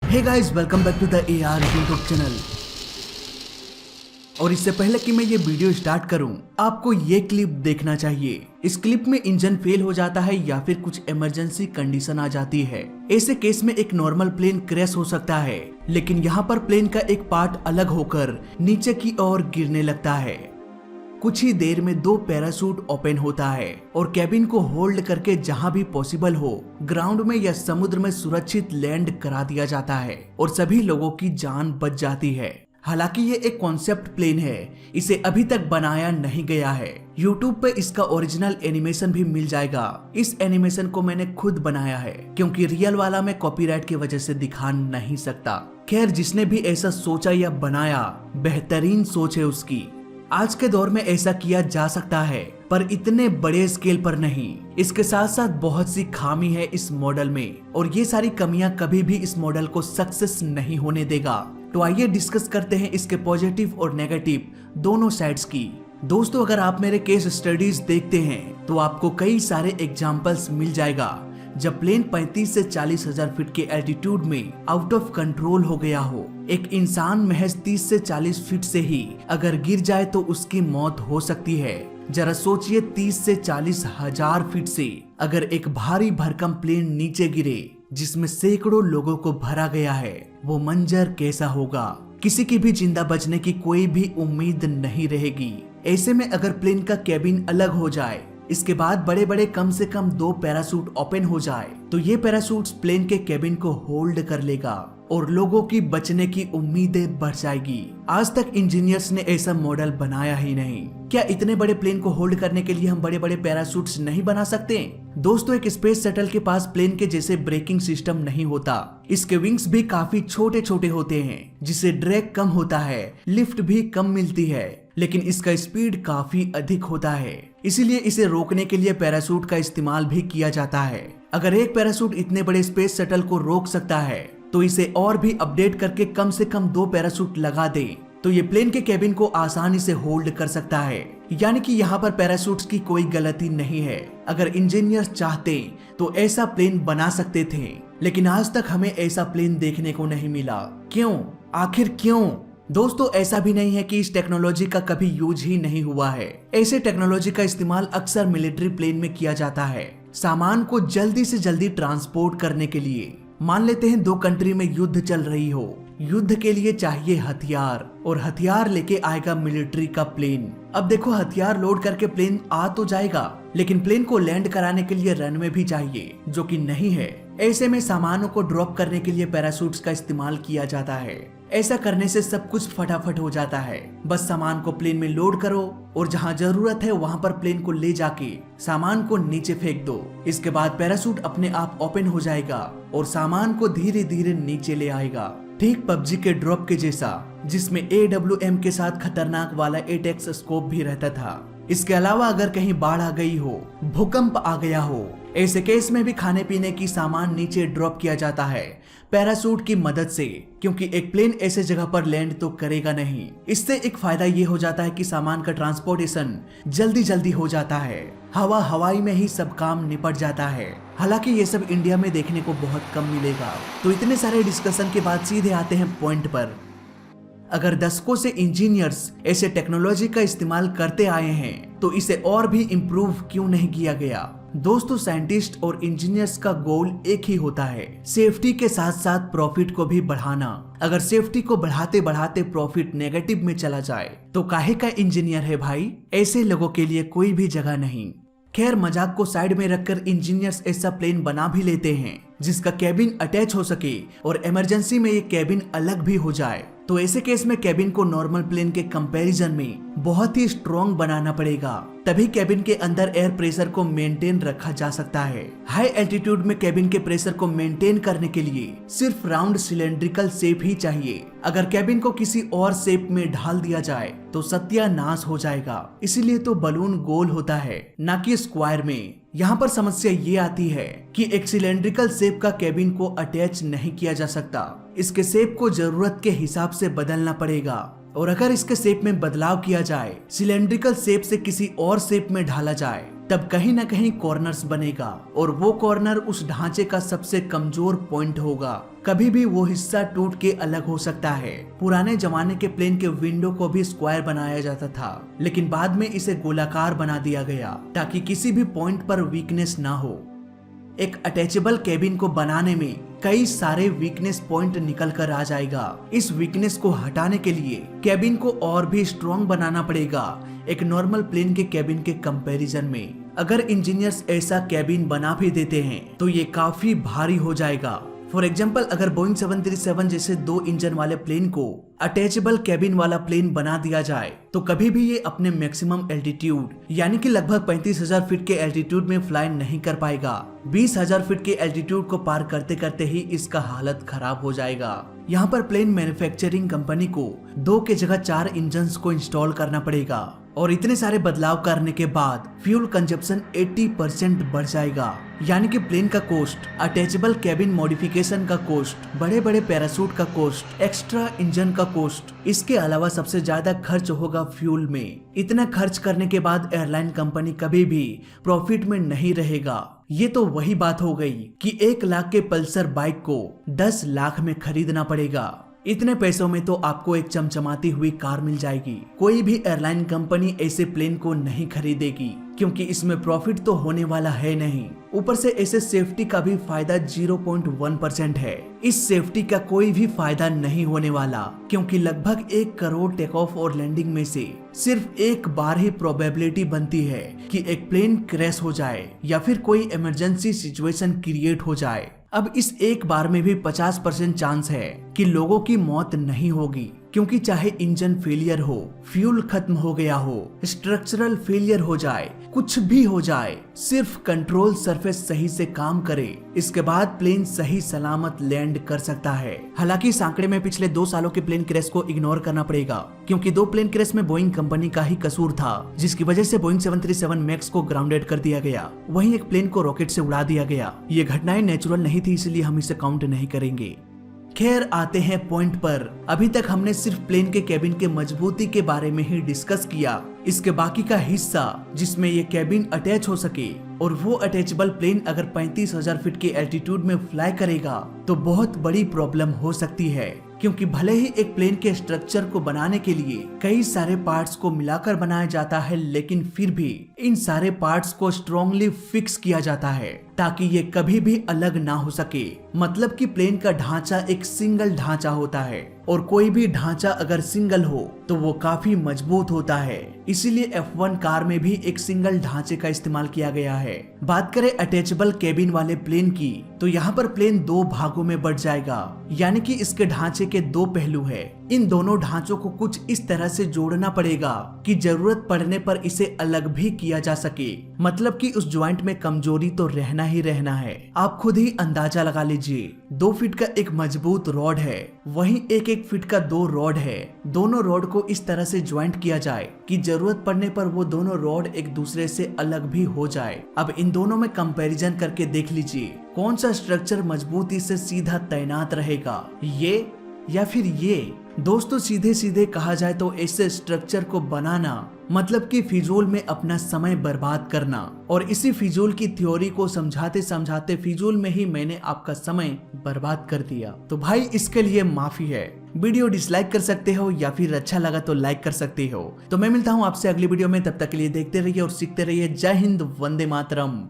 Hey guys, welcome back to the AR YouTube channel. और इससे पहले कि मैं ये वीडियो स्टार्ट करूं, आपको ये क्लिप देखना चाहिए। इस क्लिप में इंजन फेल हो जाता है या फिर कुछ इमरजेंसी कंडीशन आ जाती है। ऐसे केस में एक नॉर्मल प्लेन क्रैश हो सकता है, लेकिन यहाँ पर प्लेन का एक पार्ट अलग होकर नीचे की ओर गिरने लगता है। कुछ ही देर में 2 पैराशूट ओपन होता है और कैबिन को होल्ड करके जहां भी पॉसिबल हो ग्राउंड में या समुद्र में सुरक्षित लैंड करा दिया जाता है और सभी लोगों की जान बच जाती है। हालांकि ये एक कॉन्सेप्ट प्लेन है, इसे अभी तक बनाया नहीं गया है। YouTube पे इसका ओरिजिनल एनिमेशन भी मिल जाएगा। इस एनिमेशन को मैंने खुद बनाया है, क्योंकि रियल वाला मैं कॉपीराइट की वजह से दिखा नहीं सकता। खैर, जिसने भी ऐसा सोचा या बनाया, बेहतरीन सोच है उसकी। आज के दौर में ऐसा किया जा सकता है, पर इतने बड़े स्केल पर नहीं। इसके साथ साथ बहुत सी खामी है इस मॉडल में, और ये सारी कमियां कभी भी इस मॉडल को सक्सेस नहीं होने देगा। तो आइए डिस्कस करते हैं इसके पॉजिटिव और नेगेटिव दोनों साइड्स की। दोस्तों, अगर आप मेरे केस स्टडीज देखते हैं तो आपको कई सारे एग्जाम्पल्स मिल जाएगा जब प्लेन 35 से 40 हजार फीट के एल्टीट्यूड में आउट ऑफ कंट्रोल हो गया हो। एक इंसान महज 30 से 40 फीट से ही अगर गिर जाए तो उसकी मौत हो सकती है। जरा सोचिए, 30 से 40 हजार फीट से अगर एक भारी भरकम प्लेन नीचे गिरे जिसमें सैकड़ों लोगों को भरा गया है, वो मंजर कैसा होगा। किसी की भी जिंदा बचने की कोई भी उम्मीद नहीं रहेगी। ऐसे में अगर प्लेन का कैबिन अलग हो जाए, इसके बाद बड़े बड़े कम से कम 2 पैराशूट ओपन हो जाए, तो ये पैराशूट्स प्लेन के कैबिन को होल्ड कर लेगा और लोगों की बचने की उम्मीदें बढ़ जाएगी। आज तक इंजीनियर्स ने ऐसा मॉडल बनाया ही नहीं। क्या इतने बड़े प्लेन को होल्ड करने के लिए हम बड़े बड़े पैराशूट्स नहीं बना सकते? दोस्तों, एक स्पेस शटल के पास प्लेन के जैसे ब्रेकिंग सिस्टम नहीं होता। इसके विंग्स भी काफी छोटे छोटे होते हैं, जिससे ड्रैग कम होता है, लिफ्ट भी कम मिलती है, लेकिन इसका स्पीड काफी अधिक होता है। इसीलिए इसे रोकने के लिए पैराशूट का इस्तेमाल भी किया जाता है। अगर एक पैराशूट इतने बड़े स्पेस शटल को रोक सकता है, तो इसे और भी अपडेट करके कम से कम 2 पैराशूट लगा दे, तो ये प्लेन के कैबिन को आसानी से होल्ड कर सकता है। यानी कि यहाँ पर पैराशूट्स की कोई गलती नहीं है। अगर इंजीनियर्स चाहते तो ऐसा प्लेन बना सकते थे, लेकिन आज तक हमें ऐसा प्लेन देखने को नहीं मिला। क्यों? आखिर क्यों? दोस्तों, ऐसा भी नहीं है कि इस टेक्नोलॉजी का कभी यूज ही नहीं हुआ है। ऐसे टेक्नोलॉजी का इस्तेमाल अक्सर मिलिट्री प्लेन में किया जाता है, सामान को जल्दी से जल्दी ट्रांसपोर्ट करने के लिए। मान लेते हैं 2 कंट्री में युद्ध चल रही हो। युद्ध के लिए चाहिए हथियार, और हथियार लेके आएगा मिलिट्री का प्लेन। अब देखो, हथियार लोड करके प्लेन आ तो जाएगा, लेकिन प्लेन को लैंड कराने के लिए रनवे भी चाहिए, जो कि नहीं है। ऐसे में सामानों को ड्रॉप करने के लिए पैराशूट्स का इस्तेमाल किया जाता है। ऐसा करने से सब कुछ फटाफट हो जाता है। बस सामान को प्लेन में लोड करो और जहां जरूरत है वहां पर प्लेन को ले जाके सामान को नीचे फेंक दो। इसके बाद पैराशूट अपने आप ओपन हो जाएगा और सामान को धीरे धीरे नीचे ले आएगा, ठीक PUBG के ड्रॉप के जैसा, जिसमें AWM के साथ खतरनाक वाला एटेक्स स्कोप भी रहता था। इसके अलावा अगर कहीं बाढ़ आ गई हो, भूकंप आ गया हो, ऐसे केस में भी खाने पीने की सामान नीचे ड्रॉप किया जाता है पैराशूट की मदद से, क्योंकि एक प्लेन ऐसे जगह पर लैंड तो करेगा नहीं। इससे एक फायदा ये हो जाता है कि सामान का ट्रांसपोर्टेशन जल्दी जल्दी हो जाता है। हवाई में ही सब काम निपट जाता है। हालांकि ये सब इंडिया में देखने को बहुत कम मिलेगा। तो इतने सारे डिस्कशन के बाद सीधे आते हैं पॉइंट पर। अगर दशकों से इंजीनियर्स ऐसे टेक्नोलॉजी का इस्तेमाल करते आए हैं, तो इसे और भी इम्प्रूव क्यों नहीं किया गया? दोस्तों, साइंटिस्ट और इंजीनियर्स का गोल एक ही होता है, सेफ्टी के साथ साथ प्रॉफिट को भी बढ़ाना। अगर सेफ्टी को बढ़ाते बढ़ाते प्रॉफिट नेगेटिव में चला जाए, तो काहे का इंजीनियर है भाई? ऐसे लोगों के लिए कोई भी जगह नहीं। खैर, मजाक को साइड में रखकर इंजीनियर्स ऐसा प्लेन बना भी लेते हैं जिसका कैबिन अटैच हो सके और इमरजेंसी में ये कैबिन अलग भी हो जाए। तो ऐसे केस में कैबिन को नॉर्मल प्लेन के कंपैरिजन में बहुत ही स्ट्रॉन्ग बनाना पड़ेगा, तभी कैबिन के अंदर एयर प्रेशर को मेंटेन रखा जा सकता है। हाई एल्टीट्यूड में कैबिन के प्रेशर को मेंटेन करने के लिए सिर्फ राउंड सिलेंड्रिकल शेप ही चाहिए। अगर कैबिन को किसी और शेप में ढाल दिया जाए तो सत्यानाश हो जाएगा। इसीलिए तो बलून गोल होता है, ना कि स्क्वायर में। यहाँ पर समस्या ये आती है कि एक सिलेंड्रिकल शेप का कैबिन को अटैच नहीं किया जा सकता। इसके शेप को जरूरत के हिसाब से बदलना पड़ेगा, और अगर इसके शेप में बदलाव किया जाए, सिलेंड्रिकल शेप से किसी और शेप में ढाला जाए, तब कहीं ना कहीं कॉर्नर्स बनेगा और वो कॉर्नर उस ढांचे का सबसे कमजोर पॉइंट होगा। कभी भी वो हिस्सा टूट के अलग हो सकता है। पुराने जमाने के प्लेन के विंडो को भी स्क्वायर बनाया जाता था, लेकिन बाद में इसे गोलाकार बना दिया गया ताकि किसी भी पॉइंट पर वीकनेस ना हो। एक अटैचेबल केबिन को बनाने में कई सारे वीकनेस पॉइंट निकल कर आ जाएगा। इस वीकनेस को हटाने के लिए केबिन को और भी स्ट्रॉन्ग बनाना पड़ेगा एक नॉर्मल प्लेन के केबिन के कंपैरिजन में। अगर इंजीनियर्स ऐसा केबिन बना भी देते हैं तो ये काफी भारी हो जाएगा। फॉर एग्जाम्पल, अगर बोइंग 737 जैसे 2 इंजन वाले प्लेन को अटैचेबल केबिन वाला प्लेन बना दिया जाए तो कभी भी ये अपने मैक्सिमम एल्टीट्यूड यानी कि लगभग 35,000 फीट के एल्टीट्यूड में फ्लाई नहीं कर पाएगा। 20,000 फीट के एल्टीट्यूड को पार करते करते ही इसका हालत खराब हो जाएगा। यहाँ पर प्लेन मैन्युफैक्चरिंग कंपनी को 2 के जगह 4 इंजन को इंस्टॉल करना पड़ेगा और इतने सारे बदलाव करने के बाद फ्यूल कंजप्शन 80% बढ़ जाएगा। यानी कि प्लेन का कॉस्ट, अटैचेबल केबिन मॉडिफिकेशन का कॉस्ट, बड़े बड़े पैराशूट का कॉस्ट, एक्स्ट्रा इंजन का कॉस्ट, इसके अलावा सबसे ज्यादा खर्च होगा फ्यूल में। इतना खर्च करने के बाद एयरलाइन कंपनी कभी भी प्रॉफिट में नहीं रहेगा। ये तो वही बात हो गई कि 1 लाख के पल्सर बाइक को 10 लाख में खरीदना पड़ेगा। इतने पैसों में तो आपको एक चमचमाती हुई कार मिल जाएगी। कोई भी एयरलाइन कंपनी ऐसे प्लेन को नहीं खरीदेगी क्योंकि इसमें प्रॉफिट तो होने वाला है नहीं। ऊपर से ऐसे सेफ्टी का भी फायदा 0.1% है। इस सेफ्टी का कोई भी फायदा नहीं होने वाला क्योंकि लगभग 1 करोड़ टेक ऑफ और लैंडिंग में से सिर्फ एक बार ही प्रोबेबिलिटी बनती है कि एक प्लेन क्रैश हो जाए या फिर कोई इमरजेंसी सिचुएशन क्रिएट हो जाए। अब इस एक बार में भी 50% चांस है कि लोगों की मौत नहीं होगी क्योंकि चाहे इंजन फेलियर हो, फ्यूल खत्म हो गया हो, स्ट्रक्चरल फेलियर हो जाए, कुछ भी हो जाए, सिर्फ कंट्रोल सरफेस सही से काम करे, इसके बाद प्लेन सही सलामत लैंड कर सकता है। हालांकि इस आंकड़े में पिछले 2 सालों के प्लेन क्रैश को इग्नोर करना पड़ेगा क्योंकि 2 प्लेन क्रैश में बोइंग कंपनी का ही कसूर था जिसकी वजह से बोइंग 737 मैक्स को ग्राउंडेड कर दिया गया। वहीं एक प्लेन को रॉकेट से उड़ा दिया गया। ये घटनाएं नेचुरल नहीं थी, इसलिए हम इसे काउंट नहीं करेंगे। खैर, आते हैं पॉइंट पर। अभी तक हमने सिर्फ प्लेन के केबिन के मजबूती के बारे में ही डिस्कस किया। इसके बाकी का हिस्सा जिसमें ये केबिन अटैच हो सके और वो अटैचेबल प्लेन अगर 35,000 फीट के एल्टीट्यूड में फ्लाई करेगा तो बहुत बड़ी प्रॉब्लम हो सकती है क्योंकि भले ही एक प्लेन के स्ट्रक्चर को बनाने के लिए कई सारे पार्ट्स को मिलाकर बनाया जाता है, लेकिन फिर भी इन सारे पार्ट्स को स्ट्रॉन्गली फिक्स किया जाता है ताकि ये कभी भी अलग ना हो सके। मतलब कि प्लेन का ढांचा एक सिंगल ढांचा होता है और कोई भी ढांचा अगर सिंगल हो तो वो काफी मजबूत होता है। इसीलिए F1 कार में भी एक सिंगल ढांचे का इस्तेमाल किया गया है। बात करें अटैचेबल केबिन वाले प्लेन की तो यहाँ पर प्लेन 2 भागों में बढ़ जाएगा, यानी कि इसके ढांचे के 2 पहलू है। इन दोनों ढांचों को कुछ इस तरह से जोड़ना पड़ेगा कि जरूरत पड़ने पर इसे अलग भी किया जा सके। मतलब कि उस ज्वाइंट में कमजोरी तो रहना ही रहना है। आप खुद ही अंदाजा लगा लीजिए, 2 फीट का एक मजबूत रॉड है, वहीं 1-1 फीट का 2 रॉड है। दोनों रॉड को इस तरह से ज्वाइंट किया जाए कि जरूरत पड़ने पर वो दोनों रॉड एक दूसरे से अलग भी हो जाए। अब इन दोनों में कंपैरिजन करके देख लीजिए कौन सा स्ट्रक्चर मजबूती से सीधा तैनात रहेगा, ये या फिर ये। दोस्तों, सीधे सीधे कहा जाए तो ऐसे स्ट्रक्चर को बनाना मतलब कि फिजूल में अपना समय बर्बाद करना, और इसी फिजूल की थ्योरी को समझाते समझाते फिजूल में ही मैंने आपका समय बर्बाद कर दिया। तो भाई इसके लिए माफी है। वीडियो डिसलाइक कर सकते हो या फिर अच्छा लगा तो लाइक कर सकते हो। तो मैं मिलता हूँ आपसे अगली वीडियो में, तब तक के लिए देखते रहिए और सीखते रहिए। जय हिंद, वंदे मातरम।